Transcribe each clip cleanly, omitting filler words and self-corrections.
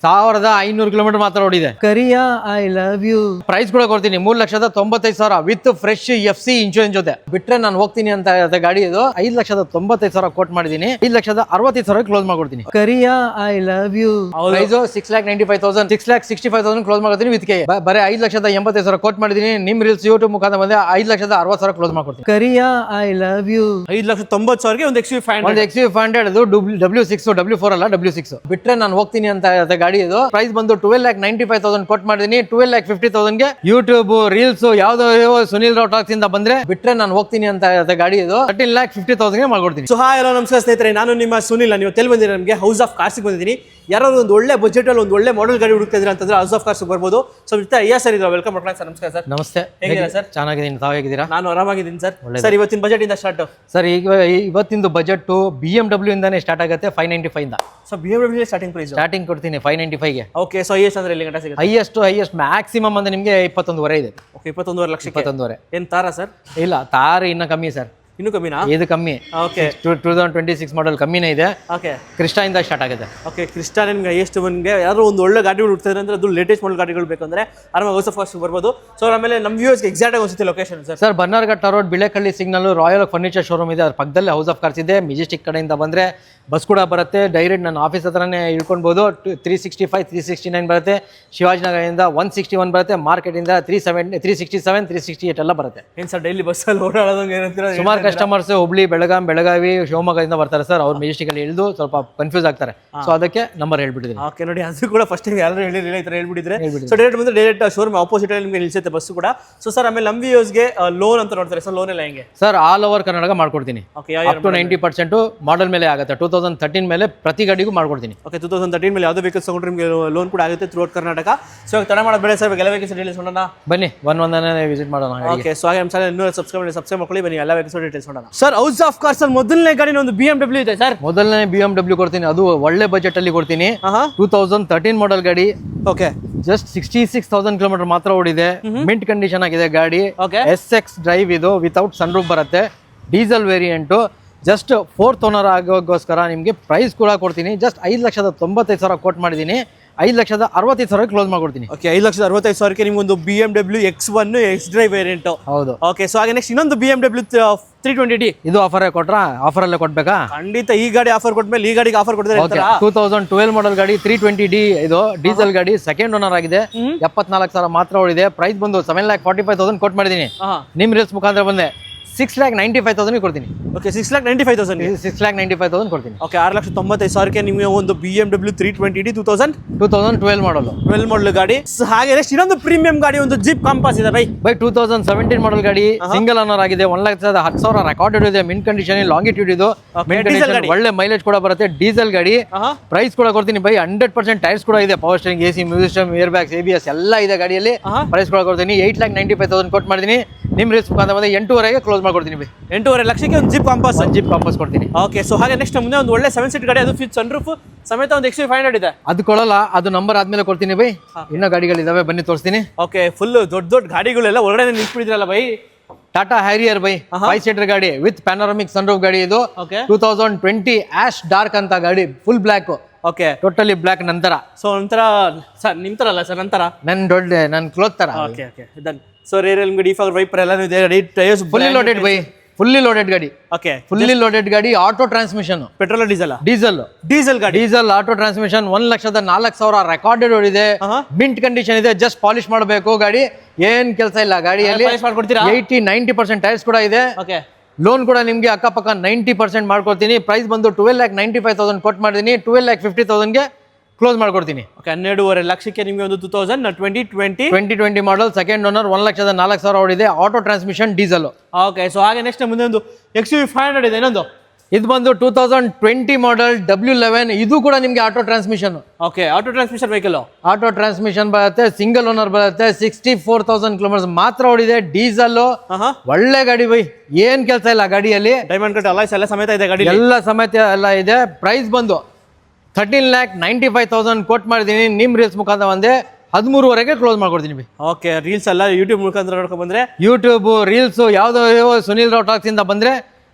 1500 kilometre ಮಾತ್ರ ಓಡಿದೆ. ಕರಿಯಾ I love you. Price ಕೂಡ ಕೊಡ್ತೀನಿ 3,95,000 ವಿತ್ ಫ್ರೆಶ್ FC ಇನ್ಶೂರೆನ್ಸ್ ಜೊತೆ. ಬಿಟ್ರೆ ನಾನು ಹೋಗ್ತೀನಿ ಅಂತ ಗಾಡಿ ಇದು 5,95,000 ಕೋಟ್ ಮಾಡಿದೀನಿ. 5,65,000 ಕ್ಲೋಸ್ ಮಾಡ್ಕೊಡ್ತೀನಿ. ಕರಿಯಾ I love you. Price 6,95,000 6,65,000 close ಮಾಡ್ಕೊಡ್ತೀನಿ ವಿತ್ ಕೆ. ಬರೀ 5,85,000 ಕೋಟ್ ಮಾಡಿದೀನಿ. ನಿಮ್ ರೀಲ್ಸ್ ಯೂಟ್ಯೂಬ್ ಮುಖಾಂತರ ಬಂದೆ 5,60,000 ಕ್ಲೋಸ್ ಮಾಡ್ಕೊಡ್ತೀನಿ. ಕರಿಯಾ ಐ ಲವ್ ಯು. 5,90,000ಗೆ ಒಂದು XUV500. ಒಂದು XUV500 ಅದು W6 W4 ಅಲ್ಲ W6. ಬಿಟ್ರೆ ನಾನು ಹೋಗ್ತೀನಿ ಅಂತ ಗಾಡಿ ಇದು. ಪ್ರೈಸ್ ಬಂದು 12,95,000 ಕೋಟ್ ಮಾಡಿದೀನಿ. 12,50,000ಗೆ ಯೂಟ್ಯೂಬ್ ರೀಲ್ಸ್ ಯಾವ್ದೋ ಸುನಿಲ್ ರಾವ್ ಟಾಕ್ಸ್ ಇಂದ ಬಂದ್ರೆ ಬಿಟ್ರೆ ನಾನು ಹೋಗ್ತೀನಿ ಅಂತ ಗಾಡಿ ಇದು 13,50,000 ಮಾಡ್ಕೊಡ್ತೀನಿ. ಸೊ ಹಾಯ್, ಹಲೋ ನಮಸ್ಕಾರ ಸ್ನೇಹಿತರೆ, ನಾನು ನಿಮ್ಮ ಸುನಿಲ್. ನೀವು ತೆಲ್ ಬಂದಿರ ನಮಗೆ ಹೌಸ್ ಆಫ್ ಕಾರ್ಸ್ ಬಂದಿದ್ದೀನಿ. ಯಾರೋ ಒಂದು ಒಳ್ಳೆ ಬಜೆಟ್ ಅಲ್ಲಿ ಒಂದು ಒಳ್ಳೆ ಮಾಡೆಲ್ ಗಾಡಿ ಹುಡುಕ್ತಾ ಇದ್ರೆ ಅಂತಂದ್ರೆ ಹೌಸ್ ಆಫ್ ಕಾರ್ಸ್ ಬರ್ಬೋದು. ಸೊ ಅಯ್ಯ ಸರ್ ಇದ್ರ ವೆಲ್ಕಮ್ ಮಾಡ್ಕೊಳ್ಳಿ ಸರ್. ನಮಸ್ಕಾರ ಸರ್. ನಮಸ್ತೆ, ಹೇಗಿದ್ದೀರಾ ಸರ್? ಚೆನ್ನಾಗಿದ್ದೀನಿ, ತಾವು ಹೇಗಿದ್ದೀರಾ? ನಾನು ಆರಾಮಾಗಿದ್ದೀನಿ ಸರ್. ಸರ್ ಇವತ್ತಿನ ಬಜೆಟ್ ಇಂದ ಸ್ಟಾರ್ಟ್ ಸರ್. ಈಗ ಇವತ್ತಿಂದು ಬಜೆಟ್ BMW ಇಂದಾನೆ ಸ್ಟಾರ್ಟ್ ಆಗುತ್ತೆ 595 ಇಂದ. So BMW starting price starting ಕೊಡ್ತೀನಿ 595ಗೆ. ಓಕೆ. ಸೊ ಹೈಯೆಸ್ಟ್ ಅಂದ್ರೆ ಎಲ್ಲಿ ಗಂಟೆ ಸಿಗುತ್ತೆ? ಹೈಯೆಸ್ಟ್ ಮ್ಯಾಕ್ಸಿಮಮ್ ಅಂದ್ರೆ ನಿಮಗೆ 21.5 ಇದೆ. ಓಕೆ, 21.5 ಲಕ್ಷಕ್ಕೆ. 21.5 ಏನ್ ತಾರಾ ಸರ್? ಇಲ್ಲ, ತಾರ್ ಇನ್ನ ಕಮ್ಮಿ ಸರ್. ಇನ್ನೂ ಕಮ್ಮಿನಾ? ಇದು ಕಮ್ಮಿ. ಓಕೆ. 2026 ಮಾಡೆಲ್ ಕಮ್ಮಿನೇ ಇದೆ. ಓಕೆ. ಕ್ರಿಸ್ಟಾ ಇಂದ ಸ್ಟಾರ್ಟ್ ಆಗುತ್ತೆ. ಓಕೆ. ಕ್ರಿಸ್ಟಾ ನಿಮ್ಗೆ ಎಷ್ಟು ಬಂದ್ಗೆ ಯಾರು ಒಂದು ಒಳ್ಳೆ ಗಾಡಿಗಳು ಹುಡ್ತಾರೆ ಅಂದ್ರೆ ಅದು ಲೇಟೆಸ್ಟ್ ಮಾಡೆಲ್ ಗಾಡಿಗಳು ಬೇಕಂದ್ರೆ ಆರಾಮಾಗಿ ಹೌಸ್ ಆಫ್ ಕಾರ್ಸ್ ಬರ್ಬೋದು. ಸೊ ಆಮೇಲೆ ನಮ್ಮ ವ್ಯೂಸ್ಗೆ ಎಕ್ಸಾಕ್ಟ್ ಆಗಿ ಅನ್ಸುತ್ತೆ location sir. Sir, Bannerghatta road, Bilekahalli signal, royal furniture showroom ಇದೆ. ಅದ್ರ ಪಕ್ಕದಲ್ಲಿ ಹೌಸ್ ಆಫ್ ಕಾರ್ಸ್ ಇದೆ. ಮೆಜೆಸ್ಟಿಕ್ ಕಡೆಯಿಂದ ಬಂದ್ರೆ ಬಸ್ ಕೂಡ ಬರುತ್ತೆ. ಡೈರೆಕ್ಟ್ ನನ್ನ ಆಫೀಸ್ ಹತ್ರನೇ ಇಳ್ಕೊಳ್ಬೋದು. 365 369 ಬರುತ್ತೆ. ಶಿವಾಜಿನಗರದಿಂದ 161 ಬರುತ್ತೆ. ಮಾರ್ಕೆಟಿಂದ 367 368 ಎಲ್ಲ ಬರುತ್ತೆ. ಏನ್ ಸರ್ ಡೈಲಿ ಬಸ್ಸಲ್ಲಿ ಓಡಾಡೋದಂಗೆ ಏನಂತೀರಾ? ಸುಮಾರು ಕಸ್ಟಮರ್ಸ್ ಹುಬ್ಳಿ, ಬೆಳಗಾವಿ, ಶಿವಮೊಗ್ಗದಿಂದ ಬರ್ತಾರೆ ಸರ್. ಅವ್ರು ಮೆಜೆಸ್ಟಿಕ್ ಅಲ್ಲಿ ಇಳಿದು ಸ್ವಲ್ಪ ಕನ್ಫ್ಯೂಸ್ ಆಗ್ತಾರೆ. ಸೊ ಅದಕ್ಕೆ ನಂಬರ್ ಹೇಳ್ಬಿಟ್ಟಿದ್ದೀನಿ. ಓಕೆ, ನೋಡಿ ಅದು ಕೂಡ ಫಸ್ಟ್ ಯಾರು ಹೇಳಿರಲಿಲ್ಲ, ಈ ಥರ ಹೇಳ್ಬಿಟ್ಟಿದ್ರೆ. ಸೊ ಡೈರೆಕ್ಟ್ ಬಂದ್ರೆ ಡೈರೆಕ್ಟ್ ಶೋರೂಮ್ ಆಪೋಸಿಟ್ ಅಲ್ಲಿ ನಿಮಗೆ ನಿಲ್ಸುತ್ತೆ ಬಸ್ ಕೂಡ. ಸೊ ಸರ್ ಆಮೇಲೆ ನಮ್ಮ ವ್ಯೂಸ್ಗೆ ಲೋನ್ ಅಂತ ನೋಡ್ತಾರೆ ಸರ್. ಲೋನ್ ಎಲ್ಲ ಹೆಂಗೆ ಸರ್? ಆಲ್ ಓವರ್ ಕರ್ನಾಟಕ ಮಾಡ್ಕೊಡ್ತೀನಿ. ಓಕೆ. ಅಪ್ ಟು 90% ಮಾಡೆಲ್ ಮೇಲೆ ಆಗುತ್ತೆ. 2013 ಮೇಲೆ ಪ್ರತಿ ಗಾಡಿಗೂ ಮಾಡ್ಕೊಡ್ತೀನಿ. ಓಕೆ. 2013 ಮೇಲೆ ಯಾವುದೇ ವೆಹಿಕಲ್ಸ್ ತಗೊಂಡ್ರೆ ನಿಮಗೆ ಲೋನ್ ಕೂಡ ಆಗುತ್ತೆ ಥ್ರೂಔಟ್ ಕರ್ನಾಟಕ. ಸೊ ತಡ ಮಾಡೋದು ಬೇಡ ಸರ್, ಎಲ್ಲ ವೆಹಿಕಲ್ಸ್ ಡೀಟೇಲ್ಸ್ ನೋಡೋಣ ಬನ್ನಿ. ಒಂದೊಂದೇ ವಿಸಿಟ್ ಮಾಡೋಣ. ಓಕೆ. ಸೊ ಹಾಗೆ ನಮ್ಮ ಚಾನಲ್ ಇನ್ನೂ ಸಬ್ಸ್ಕ್ರೈಬ್ ಮಾಡ್ಕೊಳ್ಳಿ. ಬನ್ನಿ ಎಲ್ಲ ವೆಹಿಕಲ್ಸ್ ಡೀಟೇಲ್ಸ್ ನೋಡೋಣ. ಸರ್ ಹೌಸ್ ಆಫ್ ಕಾರ್ಸ್ ಅಲ್ಲಿ ಮೊದಲನೇ ಗಾಡಿ ಒಂದು BMW ಇದೆ ಸರ್. ಮೊದಲನೇ BMW ಕೊಡ್ತೀನಿ. ಅದು ಒಳ್ಳೆ ಬಜೆಟ್ ಅಲ್ಲಿ ಕೊಡ್ತೀನಿ. 2013 ಮಾಡೆಲ್ ಗಾಡಿ. ಓಕೆ. ಜಸ್ಟ್ 66,000 ಕಿಲೋಮೀಟರ್ ಮಾತ್ರ ಓಡಿದೆ. ಮಿಂಟ್ ಕಂಡೀಷನ್ ಆಗಿದೆ ಗಾಡಿ. ಓಕೆ. SX ಡ್ರೈವ್ ಇದು, ವಿತೌಟ್ ಸನ್ರೂಫ್ ಬರುತ್ತೆ. Diesel variant. Just 4th owner ಆಗೋಗೋಸ್ಕರ ನಿಮಗೆ ಪ್ರೈಸ್ ಕೂಡ ಕೊಡ್ತೀನಿ. ಜಸ್ಟ್ 5,95,000 ಕೋಟ್ ಮಾಡಿದ್ದೀನಿ. 5,65,000 ಕ್ಲೋಸ್ ಮಾಡ್ಕೊಡ್ತೀನಿ. ಓಕೆ. 5,65,000ಕ್ಕೆ ನಿಮ್ಗೆ ಒಂದು BMW X1 X drive variant. ಹೌದು. ಓಕೆ. ಸೊ ಹಾಗೆ ನೆಕ್ಸ್ಟ್ ಇನ್ನೊಂದು BMW 320D. ಇದು ಆಫರೇ ಕೊಟ್ರಾ? ಆಫರಲ್ಲೇ ಕೊಡ್ಬೇಕಾ? ಖಂಡಿತ. ಈ ಗಾಡಿ ಆಫರ್ ಕೊಟ್ಮೇಲೆ ಈ ಗಾಡಿಗೆ ಆಫರ್ ಕೊಡ್ತಾರೆ. 2012 ಮಾಡೆಲ್ ಗಾಡಿ 320D. ಇದು ಡೀಸೆಲ್ ಗಾಡಿ, ಸೆಕೆಂಡ್ ಓನರ್ ಆಗಿದೆ. 74,000 ಮಾತ್ರ ಓಡಿದೆ. ಪ್ರೈಸ್ ಬಂದು 7,45,000 ಕೋಟ್ ಮಾಡಿದ್ದೀನಿ. ನಿಮ್ ರೀಲ್ಸ್ ಮುಖಾಂತರ ಬಂದೆ 6,95,000 ಕೊಡ್ತೀನಿ. ಓಕೆ. 6,95,000 6,95,000 ಕೊಡ್ತೀನಿ. ಓಕೆ. 6,95,000ಕ್ಕೆ ನಿಮಗೆ ಒಂದು BMW 320D 2012 ಮಾಡಲು 12 ಮಾಡಲ್ ಗಾಡಿ. ಹಾಗೆ ನೆಕ್ಸ್ಟ್ ಇನ್ನೊಂದು ಪ್ರೀಮಿಯಂ ಗಾಡಿ ಒಂದು ಜೀಪ್ ಕಾಂಪಾಸ್ ಇದೆ ಬೈ 2017 ಮಾಡಲ್ ಗಾಡಿ. ಸಿಂಗಲ್ ಓನರ್ ಆಗಿದೆ. 1,10,000 ರೆಕಾರ್ಡೆಡ್ ಇದೆ. ಮಿನ್ ಕಂಡೀಷನ್, ಲಾಂಗಿಟ್ಯೂಡ್ ಇದು. ಒಳ್ಳೆ ಮೈಲೇಜ್ ಕೂಡ ಬರುತ್ತೆ. ಡೀಸೆಲ್ ಗಾಡಿ. ಪ್ರೈಸ್ ಕೂಡ ಕೊಡ್ತೀನಿ ಬೈ 100% ಟೈರ್ಸ್ ಕೂಡ ಇದೆ. Power steering, AC, music system, air bags, ABS ಎಲ್ಲ ಇದೆ ಗಾಡಿಯಲ್ಲಿ. ಪ್ರೈಸ್ ಕೂಡ ಕೊಡ್ತೀನಿ. 8,95,000 ಕೊಟ್ ಮಾಡಿದ್ದೀನಿ. ನಿಮ್ ರೀಲ್ಸ್ ಮುಖಾಂತರ ಬಂದ್ರೆ 8,500,000 ಕ್ಲೋಸ್ ಮಾಡ್ಕೊಡ್ತೀನಿ. 8,500,000 ಲಕ್ಷಕ್ಕೆ ಒಂದು ಜೀಪ್ ಕಾಂಪಾಸ್ ಕೊಡ್ತೀನಿ. ಓಕೆ. ಸೊ ಹಾಗೆ ನೆಕ್ಸ್ಟ್ ಮುಂದೆ ಒಂದು ಒಳ್ಳೆ 7 ಸೀಟ್ ಗಾಡಿ, ಅದು ವಿತ್ ಸನ್ರೂಫ್ ಸಮೇತ ಒಂದು XUV500 ಇದೆ. ಅದು ಕೊಡಲ್ಲ, ಅದು ನಂಬರ್ ಆದ್ಮೇಲೆ ಕೊಡ್ತೀನಿ ಬೈ. ಇನ್ನೂ ಗಾಡಿಗಳಿದಾವೆ, ಬನ್ನಿ ತೋರಿಸ್ತೀನಿ. ಓಕೆ. ಫುಲ್ ದೊಡ್ಡ ಗಾಡಿಗಳೆಲ್ಲ ಹೊರಗಡೆ ನಿಲ್ಸ್ಬಿಟ್ಟಿದ್ರಲ್ಲ ಬೈ. ಟಾಟಾ ಹ್ಯಾರಿಯರ್ ಬೈ 5 ಸೀಟರ್ ಗಾಡಿ ವಿತ್ ಪ್ಯಾನೋರಮಿಕ್ ಸನ್ರೂಫ್ ಗಾಡಿ ಇದು. 2020 ಆಶ್ ಡಾರ್ಕ್ ಅಂತ ಗಾಡಿ, full black. Okay. Totally black. ನಂತರ ಸೊ ನಂತರ ಸರ್ ನಿಮ್ ತರ ಅಲ್ಲ ಸರ್, ನಂತರ ನನ್ ಕ್ಲೋತ್ ತರ. Okay. Okay. Done. So rear ಎಲ್ ಡಿಫಾಗರ್ ವೈಪರ್ ಎಲ್ಲ ಇದೆ. ಟೈರ್ಸ್ ಫುಲ್ಲಿ ಲೋಡೆಡ್ ಬೈ. ಫುಲ್ಲಿ ಲೋಡೆಡ್ ಗಾಡಿ. ಓಕೆ. ಫುಲ್ಲಿ ಲೋಡೆಡ್ ಗಾಡಿ. Auto transmission. ಪೆಟ್ರೋಲ್ ಡೀಸೆಲ್ ಗಾಡಿ. Diesel auto transmission. 1,04,000 ರೆಕಾರ್ಡೆಡ್ ಓಡಿದೆ. ಮಿಂಟ್ ಕಂಡೀಷನ್ ಇದೆ. ಜಸ್ಟ್ ಪಾಲಿಶ್ ಮಾಡಬೇಕು ಗಾಡಿ. ಏನ್ ಕೆಲಸ ಇಲ್ಲ ಗಾಡಿಯಲ್ಲಿ. 80-90% ಟೈರ್ಸ್ ಕೂಡ ಇದೆ. ಓಕೆ. ಲೋನ್ ಕೂಡ ನಿಮ್ಗೆ ಅಕ್ಕಪಕ್ಕ 90% ಮಾಡ್ಕೊಡ್ತೀನಿ. ಪ್ರೈಸ್ ಬಂದು 12,95,000 ಕೊಟ್ ಮಾಡಿದೀನಿ. 12,50,000ಗೆ ಕ್ಲೋಸ್ ಮಾಡ್ಕೊಡ್ತೀನಿ. ಓಕೆ. 12,500,000 ಲಕ್ಷಕ್ಕೆ ನಿಮಗೆ ಒಂದು 2020 ಮಾಡಲ್, ಸೆಕೆಂಡ್ ಓನರ್, 1,04,000 ಓಡಿದೆ. Auto transmission, diesel. Okay. So ಹಾಗೆ ನೆಕ್ಸ್ಟ್ ಮುಂದೆ ಒಂದು XUV500 ಇದೆ. ಇನ್ನೊಂದು ಇದು ಬಂದು 2020 ಮಾಡಲ್ W11. ಇದು ಕೂಡ ನಿಮ್ಗೆ auto transmission. Okay. Auto transmission vehicle. Auto transmission ಬರುತ್ತೆ. ಸಿಂಗಲ್ ಓನರ್ ಬರುತ್ತೆ. 64,000 ಕಿಲೋಮೀಟರ್ ಮಾತ್ರ ಓಡಿದೆ. ಡೀಸೆಲ್. ಒಳ್ಳೆ ಗಾಡಿ ಬೈ. ಏನ್ ಕೆಲಸ ಇಲ್ಲ ಗಾಡಿಯಲ್ಲಿ. ಡೈಮಂಡ್ ಕಟ್ ಅಲಾಯ್ಸ್ ಎಲ್ಲ ಸಮೇತ ಇದೆ ಗಾಡಿ. ಎಲ್ಲ ಸಮೇತ ಎಲ್ಲ ಇದೆ. ಪ್ರೈಸ್ ಬಂದು 13,95,000 ಕೋಟ್ ಮಾಡಿದೀನಿ. ನಿಮ್ ರೀಲ್ಸ್ ಮುಖಾಂತರ ಬಂದೆ 13,500,000 ಕ್ಲೋಸ್ ಮಾಡ್ಕೊಡ್ತೀನಿ. ಓಕೆ. ರೀಲ್ಸ್ ಎಲ್ಲ ಯೂಟ್ಯೂಬ್ ಮುಖಾಂತರ ನೋಡ್ಕೊಂಡ್ ಬಂದ್ರೆ, ಯೂಟ್ಯೂಬ್ ರೀಲ್ಸ್ ಯಾವ್ದೋ ಸುನಿಲ್ ರಾವ್ ಟಾಕ್ಸ್ ಇಂದ ಬಂದ್ರೆ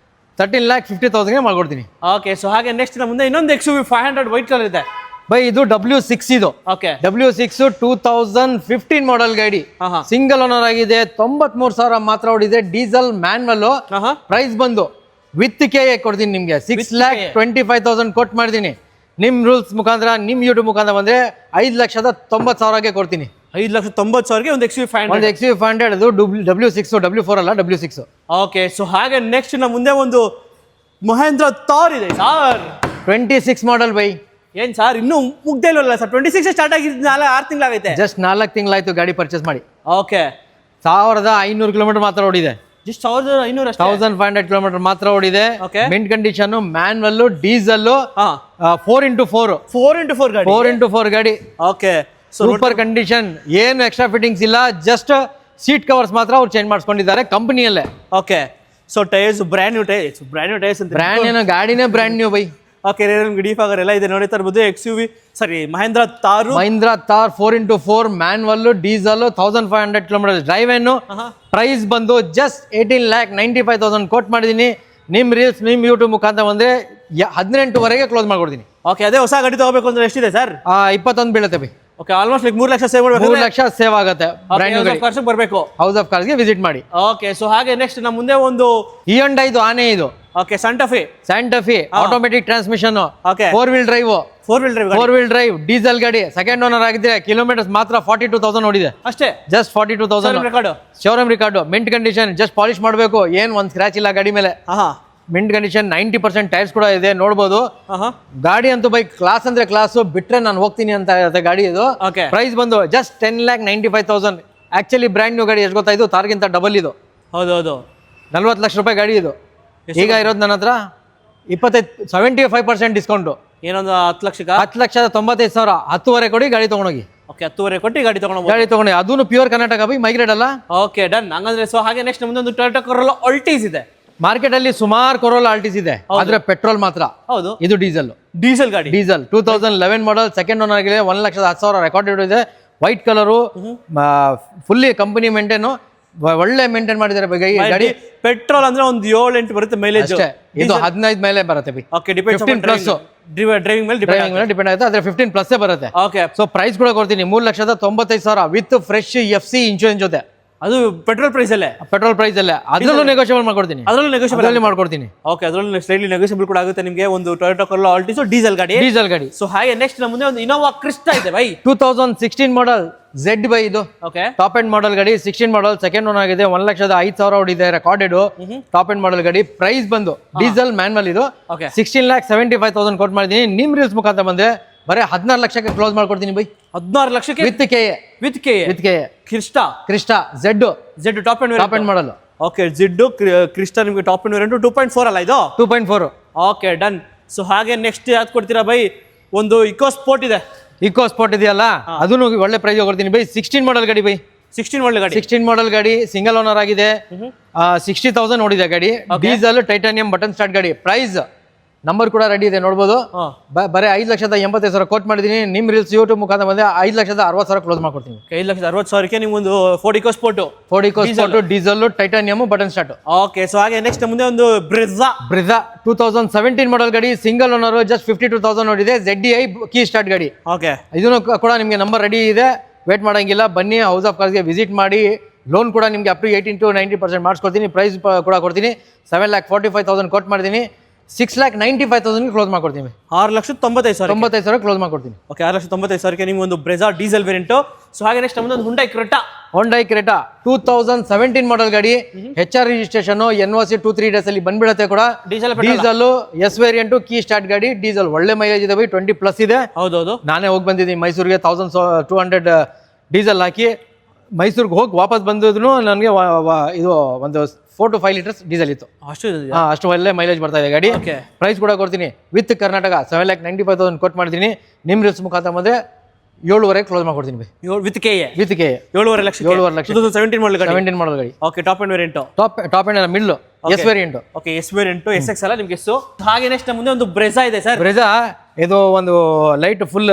13,50,000 ಮಾಡ್ಕೊಡ್ತೀನಿ. ಓಕೆ. ಸೊ ಹಾಗೆ ನೆಕ್ಸ್ಟ್ ಮುಂದೆ ಇನ್ನೊಂದು XUV500 ವೈಟ್ ಕಲರ್ ಇದೆ. ಬೈ ಇದು W6 ಇದು ಓಕೆ W6 2015 ಮಾಡೆಲ್ ಗಾಡಿ ಆಹಾ. ಸಿಂಗಲ್ ಓನರ್ ಆಗಿದೆ 93,000 ಮಾತ್ರ ಓಡಿದೆ ಡೀಸೆಲ್ ಮ್ಯಾನ್ವಲ್ ಆಹಾ. ಪ್ರೈಸ್ ಬಂದು ವಿತ್ ಕೆ ಕೊಡ್ತೀನಿ ನಿಮ್ಗೆ 6,25,000 ಕೊಟ್ಟು ಮಾಡಿದೀನಿ ನಿಮ್ ರೂಲ್ಸ್ ಮುಖಾಂತರ ನಿಮ್ ಯೂಟ್ಯೂಬ್ ಮುಖಾಂತರ ಬಂದ್ರೆ 5,90,000ಗೆ ಕೊಡ್ತೀನಿ 5,90,000ಗೆ ಒಂದು XUV500. ಒಂದು XUV500 ಅದು W6 W4 ಅಲ್ಲ W6 ಓಕೆ ಸೊ ಹಾಗೆ ನೆಕ್ಸ್ಟ್ ನಮ್ಮ ಮುಂದೆ ಒಂದು ಮಹೇಂದ್ರ ಥಾರ್ ಇದೆ ಸರ್. 26 ಮಾಡೆಲ್ ಬೈ ಏನ್ ಸರ್ ಇನ್ನೂ ಮುಗ್ದೇ ಇಲ್ವಲ್ಲ ಸರ್? 26 ಸ್ಟಾರ್ಟ್ ಆಗಿದ್ದು 6 ತಿಂಗಳಾಗೈತೆ. ಜಸ್ಟ್ 4 ತಿಂಗಳಾಯ್ತು ಗಾಡಿ ಪರ್ಚೇಸ್ ಮಾಡಿ ಓಕೆ 1,500 ಕಿಲೋಮೀಟರ್ ಮಾತ್ರ ಓಡಿದೆ 1,500 ಅಷ್ಟೇ. 1,500 ಕಿಲೋಮೀಟರ್ ಮಾತ್ರ ಓಡಿದೆ Okay. Mint condition manual diesel ಹಾ 4x4 4x4 ಗಾಡಿ. 4x4 ಗಾಡಿ ಓಕೆ ಸೊ ಸೂಪರ್ ಕಂಡೀಷನ್ ಏನು ಎಕ್ಸ್ಟ್ರಾ ಫಿಟ್ಟಿಂಗ್ಸ್ ಇಲ್ಲ ಜಸ್ಟ್ ಸೀಟ್ ಕವರ್ಸ್ ಮಾತ್ರ ಅವ್ರು ಚೇಂಜ್ ಮಾಡಿಸ್ಕೊಂಡಿದ್ದಾರೆ ಕಂಪನಿಯಲ್ಲೇ okay so tyres brand new tyres ಅಂತ. ಬ್ರ್ಯಾಂಡ್ ಏನೋ ಗಾಡಿನೇ ಬ್ರ್ಯಾಂಡ್ ನ್ಯೂ ಬೈ ಓಕೆ ನಿಮ್ಗೆ ಡೀಫಾಗರ್ ಎಲ್ಲ ಇದೆ ನೋಡ್ತಾ ಇರ್ಬೋದು. XUV sorry Mahindra Thar Mahindra Thar 4x4 manual diesel 1,500 kilometre drive ಏನು ಪ್ರೈಸ್ ಬಂದು ಜಸ್ಟ್ 18,95,000 ಕೋಟ್ ಮಾಡಿದೀನಿ ನಿಮ್ ರೀಲ್ಸ್ ನಿಮ್ ಯೂಟ್ಯೂಬ್ ಮುಖಾಂತರ ಬಂದ್ರೆ 18ವರೆಗೆ ಕ್ಲೋಸ್ ಮಾಡ್ಕೊಡ್ತೀನಿ. ಓಕೆ ಅದೇ ಹೊಸ ಗಾಡಿ ತಗೋಬೇಕು ಅಂದ್ರೆ ಎಷ್ಟಿದೆ ಸರ್? 21 ಬೀಳುತ್ತೆ ಬೈ. ಓಕೆ ಆಲ್ಮೋಸ್ಟ್ ಲೈಕ್ 3 ಲಕ್ಷ ಸೇವ್ ಮಾಡಬೇಕು. 3 ಲಕ್ಷ ಸೇವ್ ಆಗುತ್ತೆ ಬ್ರ್ಯಾಂಡ್ ನ್ಯೂ ಗಾಡಿ. ಖರ್ಚು ಬರಬೇಕು. ಹೌಸ್ ಆಫ್ ಕಾರ್ಸ್ಗೆ ವಿಸಿಟ್ ಮಾಡಿ. ಓಕೆ ಸೊ ಹಾಗೆ ನೆಕ್ಸ್ಟ್ ನಮ್ಮ ಮುಂದೆ ಒಂದು Hyundai ಇದು ಆನೆ ಇದು okay Santa Fe Santa Fe automatic transmission okay 4 drive 4 drive diesel ಗಾಡಿ ಸೆಕೆಂಡ್ ಓನರ್ ಆಗಿದೆ ಕಿಲೋಮೀಟರ್ಸ್ ಮಾತ್ರ 42,000 ಓಡಿದೆ ಅಷ್ಟೇ. Just 42,000 record showroom record mint condition just polish ಮಾಡಬೇಕು ಏನ್ ಒಂದ್ ಸ್ಕ್ರಾಚ್ ಇಲ್ಲ ಗಾಡಿ ಮೇಲೆ ಹಾ ಮಿಂಟ್ ಕಂಡೀಷನ್ 90% ಟೈರ್ಸ್ ಕೂಡ ಇದೆ ನೋಡ್ಬೋದು ಹಾ ಗಾಡಿ ಅಂತೂ ಬೈ ಕ್ಲಾಸ್ ಅಂದ್ರೆ ಕ್ಲಾಸ್ ಬಿಟ್ರೆ ನಾನು ಹೋಗ್ತೀನಿ ಅಂತ ಇರುತ್ತೆ ಗಾಡಿ ಇದು ಓಕೆ ಪ್ರೈಸ್ ಬಂದು ಜಸ್ಟ್ 10,95,000 ಆಕ್ಚುಲಿ ಬ್ರ್ಯಾಂಡ್ ನ್ಯೂ ಗಾಡಿ ಎಷ್ಟು ಗೊತ್ತಾಯ್ತು ತಾರ್ಗಿಂತ ಡಬಲ್ ಇದು ಹೌದು 40 ಲಕ್ಷ ರೂಪಾಯಿ ಗಾಡಿ ಇದು ಈಗ ಇರೋದು ನನ್ನ ಹತ್ರ 75% ಡಿಸ್ಕೌಂಟು ಏನೊಂದು 10 ಲಕ್ಷಕ್ಕೆ 10,95,000 10ವರೆ ಕೊಡಿ ಗಾಡಿ ತಗೊಂಡೋಗಿ ಓಕೆ 10,500 ಕೊಟ್ಟು ಗಾಡಿ ತಗೊಂಡು ಗಾಡಿ ತಗೊಂಡು ಅದನ್ನು ಪ್ಯೂರ್ ಕರ್ನಾಟಕ ಬೈ ಮೈಗ್ರೇಟ್ ಅಲ್ಲ. Okay done. ಹಂಗಂದ್ರೆ ಸೊ ಹಾಗೆ ನೆಕ್ಸ್ಟ್ ಮುಂದೆ ಒಂದು ಟೊಯೋಟಾ ಕೊರೋಲಾ ಆಲ್ಟೀಸ್ ಇದೆ. ಮಾರ್ಕೆಟ್ ಅಲ್ಲಿ ಸುಮಾರು ಕೊರೋಲಾ ಆಲ್ಟಿಸ್ ಇದೆ ಆದ್ರೆ ಪೆಟ್ರೋಲ್ ಮಾತ್ರ ಹೌದು ಇದು ಡೀಸೆಲ್ ಗಾಡಿ ಡೀಸೆಲ್ 2011 ಮಾಡೆಲ್ ಸೆಕೆಂಡ್ ಓನರ್ ಆಗಿದೆ 1,10,000 ರೆಕಾರ್ಡೆಡ್ ಇದೆ white colour fully company maintain ಒಳ್ಳೆ ಮೇಂಟೈನ್ ಮಾಡಿದ್ದಾರೆ ಗಾಡಿ. ಪೆಟ್ರೋಲ್ ಅಂದ್ರೆ ಒಂದು 7-8 ಬರುತ್ತೆ ಮೈಲೇಜ್ ಅಷ್ಟೇ ಇದು 15 ಮೇಲೆ ಬರುತ್ತೆ by. Okay depends 15 plus driving ಮೇಲೆ ಡ್ರೈವಿಂಗ್ ಮೇಲೆ ಡಿಪೆಂಡ್ ಆಗುತ್ತೆ ಆದ್ರೆ 15 ಪ್ಲಸ್ ಬರುತ್ತೆ. ಓಕೆ ಸೊ ಪ್ರೈಸ್ ಕೂಡ ಕೊಡ್ತೀನಿ 3,95,000 ವಿತ್ ಫ್ರೆಶ್ FC ಇನ್ಶೂರೆನ್ಸ್ ಜೊತೆ ಅದು ಪೆಟ್ರೋಲ್ ಪ್ರೈಸ್ ಅಲ್ಲೇ ಪೆಟ್ರೋಲ್ ಪ್ರೈಸ್ ಅಲ್ಲೇ ಅದರಲ್ಲೂ ನೆಗೋಷಿಯಬಲ್ ಮಾಡ್ಕೊಡ್ತೀನಿ ಅದರಲ್ಲೂ ನೆಗೋಷಿಯಬಲ್ ಮಾಡ್ಕೊಡ್ತೀನಿ. ಓಕೆ ಅದರಲ್ಲೂ ಸ್ಲೈಟ್ಲಿ ನೆಗೋಷಿಯಬಲ್ ಕೂಡ ಆಗುತ್ತೆ ನಿಮಗೆ. ಒಂದು ಟೊಯೋಟಾ ಕೊರೋಲಾ ಆಲ್ಟೀಸ್ ಡೀಸೆಲ್ ಗಾಡಿ. ಸೊ ಹಾಗೆ ನೆಕ್ಸ್ಟ್ ನಮ್ಮ ಮುಂದೆ ಒಂದು ಇನೋವಾ ಕ್ರಿಸ್ಟಾ ಇದೆ ಬೈ 2016 ಮಾಡೆಲ್ Z ಬೈ ಇದು ಓಕೆ ಟಾಪ್ ಎಂಡ್ ಮಾಡೆಲ್ ಗಾಡಿ 16 ಮಾಡೆಲ್ ಸೆಕೆಂಡ್ ಓನ್ ಆಗಿದೆ 1,05,000 ಓಡಿದೆ ರೆಕಾರ್ಡೆಡ್ ಟಾಪ್ ಎಂಡ್ ಮಾಡೆಲ್ ಗಾಡಿ. ಪ್ರೈಸ್ ಬಂದು ಡೀಸೆಲ್ ಮ್ಯಾನ್ವಲ್ ಇದು ಓಕೆ 16,75,000 ಕೊಟ್ಟು ಮಾಡಿದೀನಿ ನಿಮ್ ರೀಲ್ಸ್ ಮುಖಾಂತರ ಬಂದ್ರೆ ಬರೀ 16 ಲಕ್ಷಕ್ಕೆ ಕ್ಲೋಸ್ ಮಾಡ್ಕೊಡ್ತೀನಿ ಬೈ. 16 ಲಕ್ಷಕ್ಕೆ with K with K Crysta Z top end model. Okay ಜಿಡ್ಡು ಕ್ರಿಸ್ಟಾ ನಿಮಗೆ ಟಾಪ್ ಎಂಡ್ ವೇರಿಯಂಟ್ 2.4 ಅಲ್ಲ ಇದು 2.4. Okay done. ಸೊ ಹಾಗೆ ನೆಕ್ಸ್ಟ್ ಯಾವ್ದು ಕೊಡ್ತೀರಾ ಬೈ? ಒಂದು ಇಕೋ ಸ್ಪೋರ್ಟ್ ಇದೆ. ಇಕೋ ಸ್ಪೋರ್ಟ್ ಇದೆಯಲ್ಲ ಅದನ್ನು ಒಳ್ಳೆ ಪ್ರೈಸ್ ಕೊಡ್ತೀನಿ ಬೈ. 16 ಮಾಡೆಲ್ ಗಾಡಿ ಬೈ 16 ಒಳ್ಳೆ ಗಾಡಿ 16 ಮಾಡೆಲ್ ಗಾಡಿ ಸಿಂಗಲ್ ಓನರ್ ಆಗಿದೆ 60,000 ಓಡಿದೆ ಗಾಡಿ ಡೀಸೆಲ್ ಟೈಟಾನಿಯಂ ಬಟನ್ ಸ್ಟಾರ್ಟ್ ಗಾಡಿ. ಪ್ರೈಸ್ ನಂಬರ್ ಕೂಡ ರೆಡಿ ಇದೆ ನೋಡ್ಬೋದು ಬರೀ 5,85,000 ಕೋಟ್ ಮಾಡಿದೀನಿ ನಿಮ್ ರೀಲ್ಸ್ ಯೂಟ್ಯೂಬ್ ಮುಖಾಂತರ ಬಂದ್ರೆ 5,60,000 ಕ್ಲೋಸ್ ಮಾಡ್ಕೊಡ್ತೀನಿ. 5,60,000ಕ್ಕೆ ನೀವು ಒಂದು Ford EcoSport diesel titanium button start. Okay so ಹಾಗೆ ನೆಕ್ಸ್ಟ್ ಮುಂದೆ ಒಂದು ಬ್ರೆಜಾ 2017 ಮಾಡೆಲ್ ಗಾಡಿ ಸಿಂಗಲ್ ಓನರ್ ಜಸ್ಟ್ 52,000 ನೋಡಿದೆ ZDI ಕೀ ಸ್ಟಾರ್ಟ್ ಗಾಡಿ. ಓಕೆ ಇದನ್ನು ಕೂಡ ನಿಮಗೆ ನಂಬರ್ ರೆಡಿ ಇದೆ ವೇಟ್ ಮಾಡಂಗಿಲ್ಲ ಬನ್ನಿ ಹೌಸ್ ಆಫ್ ಕಾರ್ಸ್ಗೆ ವಿಸಿಟ್ ಮಾಡಿ ಲೋನ್ ಕೂಡ ನಿಮಗೆ ಅಪ್ ಟು 18 to 90% ಮಾಡಿಸ್ಕೊಡ್ತೀನಿ. ಪ್ರೈಸ್ ಕೂಡ ಕೊಡ್ತೀನಿ 7,45,000 ಕೋಟ್ ಮಾಡಿದ್ದೀನಿ 6,95,000 ಕ್ಲೋಸ್ ಮಾಡ್ಕೊಡ್ತೀನಿ. 6,95,000 ಕ್ಲೋಸ್ ಮಾಡ್ಕೊಡ್ತೀನಿ. ಓಕೆ 6,95,000ಕ್ಕೆ ನಿಮ್ಗೆ ಒಂದು ಬ್ರೆಜಾ ಡೀಸೆಲ್ ವೇರಿಯಂಟ್. ಸೊ ಹಾಗೆ ನೆಕ್ಸ್ಟ್ ಒಂದು ಹುಂಡೈ ಕ್ರೆಟಾ 2017 ಮಾಡೆಲ್ ಗಾಡಿ HR ರಿಜಿಸ್ಟ್ರೇಷನ್ NOC 2-3 ಡೇಸ್ ಅಲ್ಲಿ ಬಂದ್ಬಿಡುತ್ತೆ ಕೂಡ diesel S variant key start ಗಾಡಿ ಡೀಸೆಲ್ ಒಳ್ಳೆ ಮೈಲೇಜ್ ಇದೆ ಬೈ 20+ ಇದೆ. ಹೌದೌದು ನಾನೇ ಹೋಗಿ ಬಂದಿದ್ದೀನಿ ಮೈಸೂರಿಗೆ 1,200 ಡೀಸೆಲ್ ಹಾಕಿ ಮೈಸೂರಿಗೆ ಹೋಗಿ ವಾಪಸ್ ಬಂದಿದ್ರು ನನಗೆ ಇದು ಒಂದು 4 to 5 ಲೀಟರ್ಸ್ ಡೀಸೆಲ್ ಇತ್ತು ಅಷ್ಟು ಒಳ್ಳೆ ಮೈಲೇಜ್ ಬರ್ತಾ ಇದೆ ಗಾಡಿ. ಪ್ರೈಸ್ ಕೂಡ ಕೊಡ್ತೀನಿ ವಿತ್ ಕರ್ನಾಟಕ 7,95,000 ಕೊಟ್ಟು ಮಾಡಿದ್ದೀನಿ ನಿಮ್ ರೀಲ್ಸ್ ಮುಖಾಂತರ ಬಂದ್ರೆ 7,500 ಕ್ಲೋಸ್ ಮಾಡ್ಕೊಡ್ತೀನಿ ವಿತ್ ಕೆ 7,500,000 17 ಮಾಡಲ್ ಗಾಡಿ. Okay top end variant top end middle S variant. Okay S variant SX ಅಲ್ಲ ನಿಮಗೆ. ಸೊ ಹಾಗೆ ನೆಕ್ಸ್ಟ್ ಮುಂದೆ ಒಂದು ಬ್ರೆಜಾ ಇದೆ ಸರ್. ಬ್ರೆಜಾ ಇದು ಒಂದು ಲೈಟ್ ಫುಲ್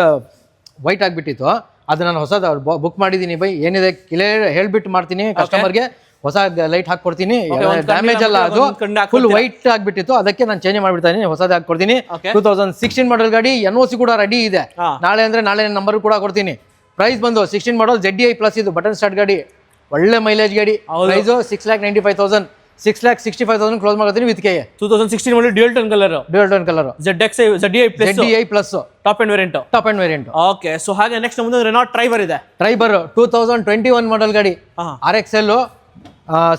ವೈಟ್ ಆಗಿಬಿಟ್ಟಿತ್ತು ಅದು ನಾನು ಹೊಸದು ಬುಕ್ ಮಾಡಿದ್ದೀನಿ ಬೈ ಏನಿದೆ ಕ್ಲಿಯರ್ ಹೇಳ್ಬಿಟ್ಟು ಮಾಡ್ತೀನಿ ಕಸ್ಟಮರ್ಗೆ ಹೊಸ ಲೈಟ್ ಹಾಕೊಡ್ತೀನಿ ಒಂದ್ ಡ್ಯಾಮೇಜ್ ಅಲ್ಲ ಅದು ಒಂದ್ ಕಣ್ಣು ಫುಲ್ ವೈಟ್ ಆಗ್ಬಿಟ್ಟಿತ್ತು ಅದಕ್ಕೆ ನಾನು ಚೇಂಜ್ ಮಾಡ್ಬಿಡ್ತೀನಿ ಹೊಸದೇ ಹಾಕೊಡ್ತೀನಿ Okay. 2016 ಮಾಡಲ್ ಗಾಡಿ NOC ಕೂಡ ರೆಡಿ ಇದೆ ನಾಳೆ ಅಂದ್ರೆ ನಾಳೆ ನಂಬರ್ ಕೂಡ ಕೊಡ್ತೀನಿ ಪ್ರೈಸ್ ಬಂದು 16 ಮಾಡಲ್ ZDI ಪ್ಲಸ್ ಇದು ಬಟನ್ ಸ್ಟಾರ್ಟ್ ಗಾಡಿ ಒಳ್ಳೆ ಮೈಲೇಜ್ ಗಾಡಿ ಪ್ರೈಸ್ 6,95,000 6,65,000 ಕ್ಲೋಸ್ ಮಾಡ್ತೀನಿ ವಿತ್ ಕೆ 2016 model dual tone colour ZDI plus top and variant okay so ಹಾಗೆ ನೆಕ್ಸ್ಟ್ ಮುಂದೆ ರೆನಾಲ್ಟ್ ಟ್ರೈಬರ್ ಇದೆ ಟ್ರೈಬರ್ 2021 ಮಾಡಲ್ ಗಾಡಿ RXL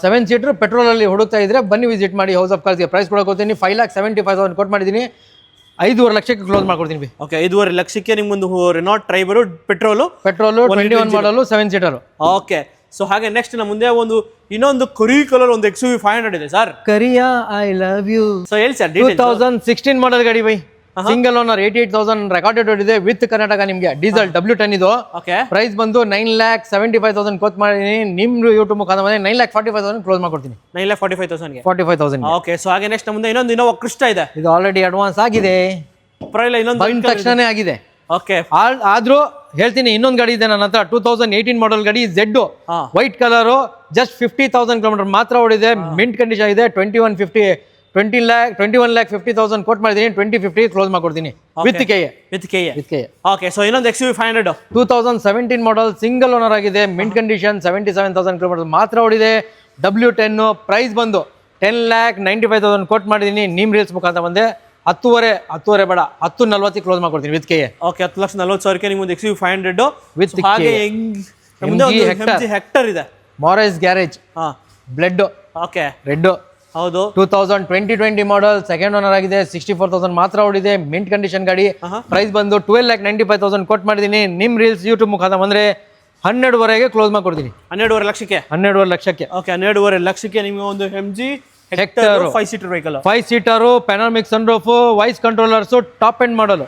7 ಸೀಟರ್ ಪೆಟ್ರೋಲ್ ಅಲ್ಲಿ ಹುಡುಕ್ತಾ ಇದ್ರೆ ಬನ್ನಿ ವಿಸಿಟ್ ಮಾಡಿ ಹೌಸ್ ಆಫ್ ಕಾರ್ಸ್ಗೆ ಪ್ರೈಸ್ ಕೂಡ ಕೊಡ್ತೀನಿ 5,75,000 ಕೊಟ್ಟು ಮಾಡಿದ್ದೀನಿ 5.5 ಲಕ್ಷಕ್ಕೆ ಕ್ಲೋಸ್ ಮಾಡ್ಕೊಡ್ತೀನಿ ಓಕೆ 5.5 ಲಕ್ಷಕ್ಕೆ ನಿಮ್ಗೊಂದು ರೆನಾಲ್ಟ್ ಟ್ರೈಬರ್ ಪೆಟ್ರೋಲ್ 21 ಮಾಡಲು 7 ಸೀಟರ್ ಓಕೆ ಸೊ ಹಾಗೆ ನೆಕ್ಸ್ಟ್ ನಮ್ಮ ಮುಂದೆ ಇನ್ನೊಂದು ಕರಿ ಕಲರ್ ಒಂದು XUV 500 ಇದೆ sir Kariya, I love you. So ಹೇಳಿ ಸರ್ 2016 ಮಾಡಲ್ ಗಾಡಿ ಬೈ ಸಿಂಗಲ್ ಓನರ್ 88,000 ರೆಕಾರ್ಡೆಡ್ ಇದೆ ವಿತ್ ಕರ್ನಾಟಕ ನಿಮಗೆ ಡೀಸೆಲ್ W10 ಇದು ಓಕೆ ಪ್ರೈಸ್ ಬಂದು 9,75,000 ಕೋಟ್ ಮಾಡಿದೀನಿ ನಿಮ್ ಯೂಟ್ಯೂಬ್ ಮುಖಾಂತರ 9,45,000 ಕ್ಲೋಸ್ ಮಾಡ್ಕೊಡ್ತೀನಿ 9,45,000ಗೆ 45,000 ಓಕೆ ಸೊ ಹಾಗೆ ನೆಕ್ಸ್ಟ್ ಮುಂದೆ ಇನ್ನೊಂದು ಇನ್ನೋವಾ ಕ್ರಿಸ್ಟಾ ಇದೆ ಇದು ಆಲ್ರೆಡಿ ಅಡ್ವಾನ್ಸ್ ಆಗಿದೆ ಪರವಾಗಿಲ್ಲ ಇನ್ನೊಂದು ಬಂದ ತಕ್ಷಣನೇ ಆಗಿದೆ ಓಕೆ ಆದ್ರೂ ಹೇಳ್ತೀನಿ ಇನ್ನೊಂದು ಗಾಡಿ ಇದೆ ನನ್ನ ಹತ್ರ 2018 ಮಾಡಲ್ ಗಾಡಿ Z white colour just 50,000 kilometre ಮಾತ್ರ ಓಡಿದೆ ಮಿಂಟ್ ಕಂಡೀಷನ್ ಇದೆ 21,50,000 ಕೋಟ್ ಮಾಡಿದೀನಿ 2050 ಕ್ಲೋಸ್ ಮಾಡ್ಕೊಡ್ತೀನಿ ವಿತ್ ಕೆ ಓಕೆ ಸೊ ಇನ್ನೊಂದು XUV 500 2017 ಮಾಡಲ್ ಸಿಂಗಲ್ ಓನರ್ ಆಗಿದೆ ಮಿಂಟ್ ಕಂಡೀಷನ್ 77,000 ಕಿಲೋಮೀಟರ್ ಮಾತ್ರ ಓಡಿದೆ W10 ಪ್ರೈಸ್ ಬಂದು 10,95,000 ಕೋಟ್ ಮಾಡಿದೀನಿ ನಿಮ್ ರೀಲ್ಸ್ ಮುಖಾಂತರ ಬಂದೆ 10.5 ಬೇಡ 10.40 ಕ್ಲೋಸ್ ಮಾಡ್ಕೊಡ್ತೀನಿ ವಿತ್ ಕೆ ಓಕೆ 10,40,000ಕ್ಕೆ ನಿಮ್ಗೊಂದು XUV 500 ವಿತ್ ಹಾಗೆ ಮುಂದೆ ಒಂದು MG ಹೆಕ್ಟರ್ ಇದೆ ಮಾರೈಸ್ ಗ್ಯಾರೇಜ್ ಬ್ಲೆಡ್ ಓಕೆ ರೆಡ್ ಹೌದು 2020 ಮಾಡಲ್ ಸೆಕೆಂಡ್ ಓನರ್ ಆಗಿದೆ 64,000 ಮಾತ್ರ ಓಡಿದೆ ಮಿಂಟ್ ಕಂಡೀಷನ್ ಗಾಡಿ ಪ್ರೈಸ್ ಬಂದು 12,95,000 ಕೋಟ್ ಮಾಡಿದೀನಿ ನಿಮ್ ರೀಲ್ಸ್ ಯೂಟ್ಯೂಬ್ ಮುಖಾಂತರ ಬಂದ್ರೆ 12.5 ಕ್ಲೋಸ್ ಮಾಡ್ಕೊಡ್ತೀನಿ 12.5 ಲಕ್ಷಕ್ಕೆ 12.5 ಲಕ್ಷಕ್ಕೆ ಓಕೆ 12.5 ಲಕ್ಷಕ್ಕೆ ನಿಮಗೆ ಒಂದು MG Hector 5 seater vehicle 5 seater panoramic sunroof voice controllers top end ಮಾಡಲ್